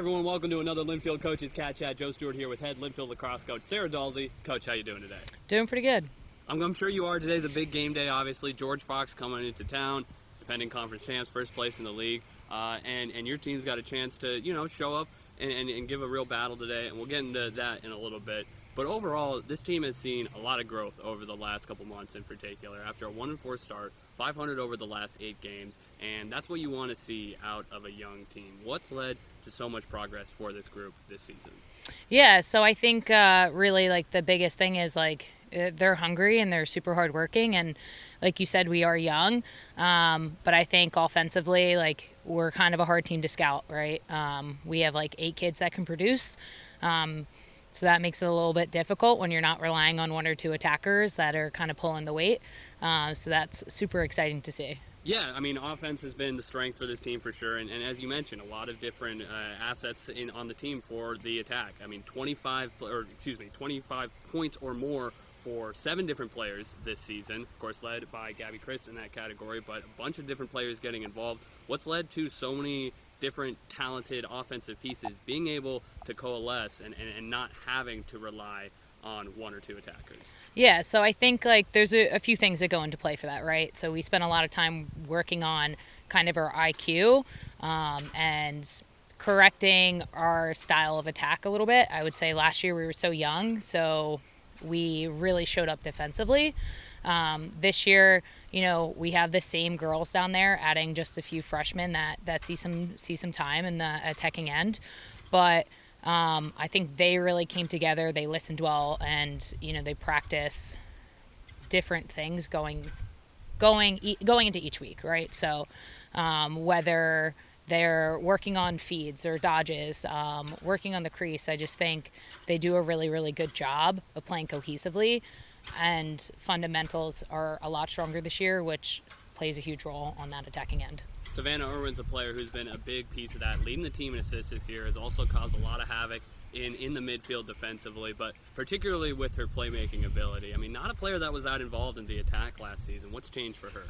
everyone, welcome to another Linfield Coaches CatChat. Joe Stewart here with head Linfield Lacrosse coach Sarah Dalsey. Coach, how you doing today? Doing pretty good. I'm sure you are. Today's a big game day, obviously. George Fox coming into town, defending conference champs, first place in the league. And your team's got a chance to, show up and give a real battle today. And we'll get into that in a little bit. But overall, this team has seen a lot of growth over the last couple months in particular. After a 1-4 start, 500 over the last 8 games. And that's what you want to see out of a young team. What's led to so much progress for this group this season? Yeah, so I think really the biggest thing is they're hungry and they're super hardworking, and like you said, we are young, but I think offensively we're kind of a hard team to scout, right? We have 8 kids that can produce, so that makes it a little bit difficult when you're not relying on 1 or 2 attackers that are kind of pulling the weight, so that's super exciting to see. Yeah, offense has been the strength for this team for sure, and as you mentioned, a lot of different assets on the team for the attack. 25 points or more for 7 different players this season, of course led by Gabby Christ in that category, but a bunch of different players getting involved. What's led to so many different talented offensive pieces being able to coalesce and not having to rely on 1 or 2 attackers? Yeah, so I think there's a few things that go into play for that, right? So we spent a lot of time working on kind of our IQ and correcting our style of attack a little bit. I would say last year we were so young, so we really showed up defensively. This year, we have the same girls down there, adding just a few freshmen that see some time in the attacking end, but I think they really came together. They listened well, and they practice different things going into each week, right? So whether they're working on feeds or dodges, working on the crease, I just think they do a really, really good job of playing cohesively, and fundamentals are a lot stronger this year, which plays a huge role on that attacking end. Savannah Irwin's a player who's been a big piece of that, leading the team in assists this year, has also caused a lot of havoc in the midfield defensively, but particularly with her playmaking ability. Not a player that was that involved in the attack last season. What's changed for her?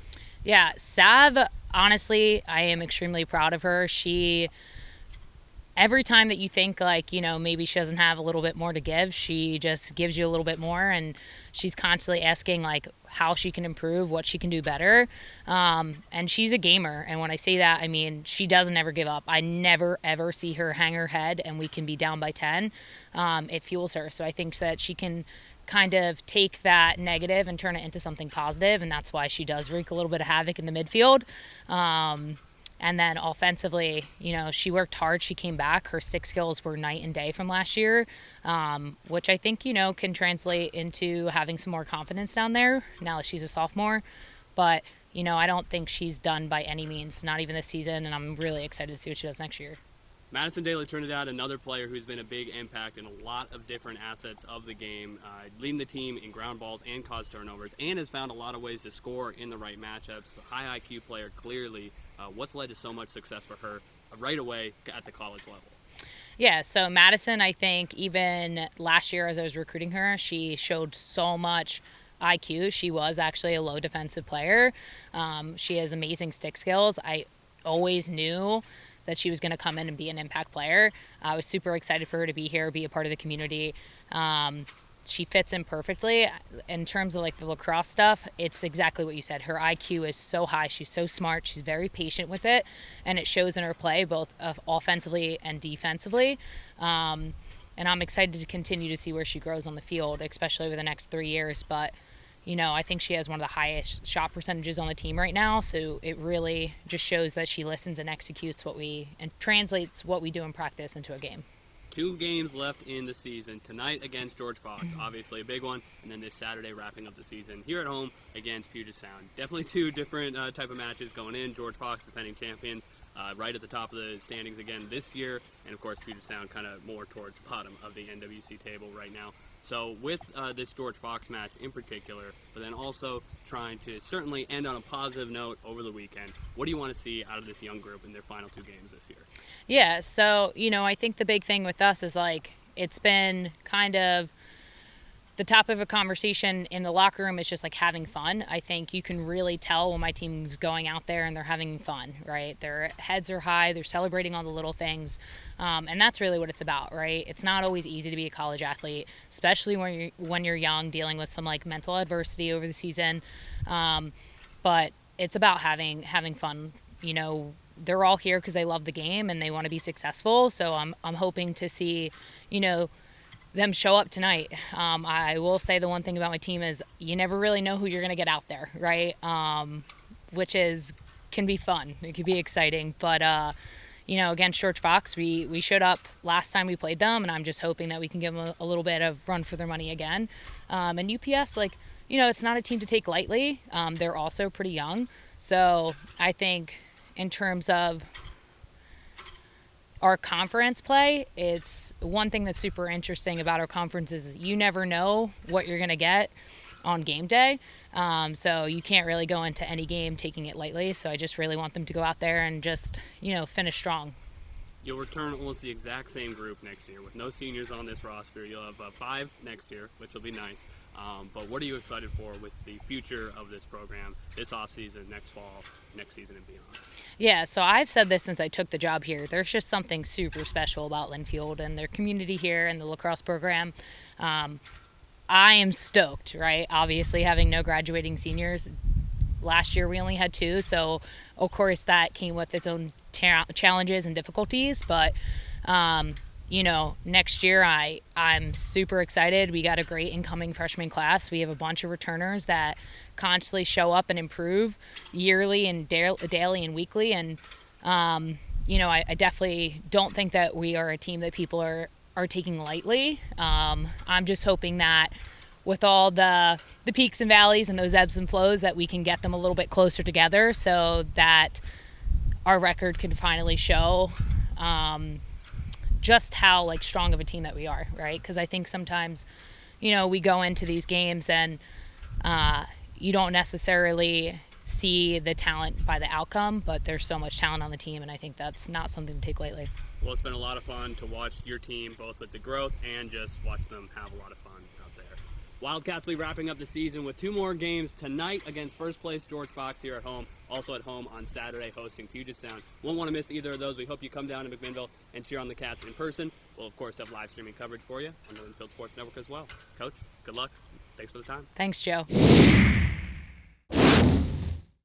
Yeah, Sav, honestly, I am extremely proud of her. Every time that you think maybe she doesn't have a little bit more to give, she just gives you a little bit more, and she's constantly asking how she can improve, what she can do better, and she's a gamer. And when I say that, she doesn't ever give up. I never ever see her hang her head and we can be down by 10. It fuels her, so I think that she can kind of take that negative and turn it into something positive, and that's why she does wreak a little bit of havoc in the midfield. And then offensively, she worked hard. She came back. Her stick skills were night and day from last year, which I think, can translate into having some more confidence down there now that she's a sophomore. But, I don't think she's done by any means, not even this season, and I'm really excited to see what she does next year. Madison Daly Trinidad, another player who's been a big impact in a lot of different assets of the game, leading the team in ground balls and caused turnovers, and has found a lot of ways to score in the right matchups. A high IQ player, clearly. What's led to so much success for her right away at the college level? Yeah, so Madison, I think even last year as I was recruiting her, she showed so much IQ. She was actually a low defensive player. She has amazing stick skills. I always knew that she was going to come in and be an impact player. I was super excited for her to be here, be a part of the community. She fits in perfectly. In terms of the lacrosse stuff, it's exactly what you said. Her IQ is so high. She's so smart. She's very patient with it, and it shows in her play both offensively and defensively. And I'm excited to continue to see where she grows on the field, especially over the next 3 years. But I think she has one of the highest shot percentages on the team right now, so it really just shows that she listens and executes and translates what we do in practice into a game. 2 games left in the season. Tonight against George Fox, obviously a big one, and then this Saturday wrapping up the season here at home against Puget Sound. Definitely 2 different type of matches going in. George Fox, defending champions, right at the top of the standings again this year, and of course Puget Sound kind of more towards the bottom of the NWC table right now. So with this George Fox match in particular, but then also trying to certainly end on a positive note over the weekend, what do you want to see out of this young group in their final 2 games this year? Yeah, so, I think the big thing with us is it's been kind of the top of a conversation in the locker room is just like having fun. I think you can really tell when my team's going out there and they're having fun, right? Their heads are high, they're celebrating all the little things. And that's really what it's about, right? It's not always easy to be a college athlete, especially when you're young, dealing with some like mental adversity over the season. But it's about having fun. You know, they're all here because they love the game and they want to be successful. So I'm hoping to see, you know, them show up tonight. I will say the one thing about my team is you never really know who you're going to get out there, right? Which can be fun. It can be exciting. But, you know, against George Fox, we showed up last time we played them, and I'm just hoping that we can give them a little bit of run for their money again. And UPS, like, you know, it's not a team to take lightly. They're also pretty young. So I think in terms of our conference play, it's one thing that's super interesting about our conference is you never know what you're going to get on game day. So you can't really go into any game taking it lightly. So I just really want them to go out there and just, you know, finish strong. You'll return almost the exact same group next year with no seniors on this roster. You'll have 5 next year, which will be nice. But what are you excited for with the future of this program this offseason, next fall, next season, and beyond? Yeah, so I've said this since I took the job here. There's just something super special about Linfield and their community here and the lacrosse program. I am stoked, right? Obviously, having no graduating seniors. Last year, we only had 2, so of course that came with its own challenges and difficulties. But you know, next year I'm super excited. We got a great incoming freshman class. We have a bunch of returners that constantly show up and improve yearly and daily and weekly. And, you know, I definitely don't think that we are a team that people are taking lightly. I'm just hoping that with all the peaks and valleys and those ebbs and flows that we can get them a little bit closer together so that our record can finally show just how like strong of a team that we are, right? Because I think sometimes, you know, we go into these games and you don't necessarily see the talent by the outcome, but there's so much talent on the team, and I think that's not something to take lightly. Well, it's been a lot of fun to watch your team, both with the growth and just watch them have a lot of fun out there. Wildcats will be wrapping up the season with 2 more games tonight against first place George Fox here at home, also at home on Saturday hosting Puget Sound. Won't want to miss either of those. We hope you come down to McMinnville and cheer on the Cats in person. We'll, of course, have live streaming coverage for you on the Linfield Sports Network as well. Coach, good luck. Thanks for the time. Thanks, Joe.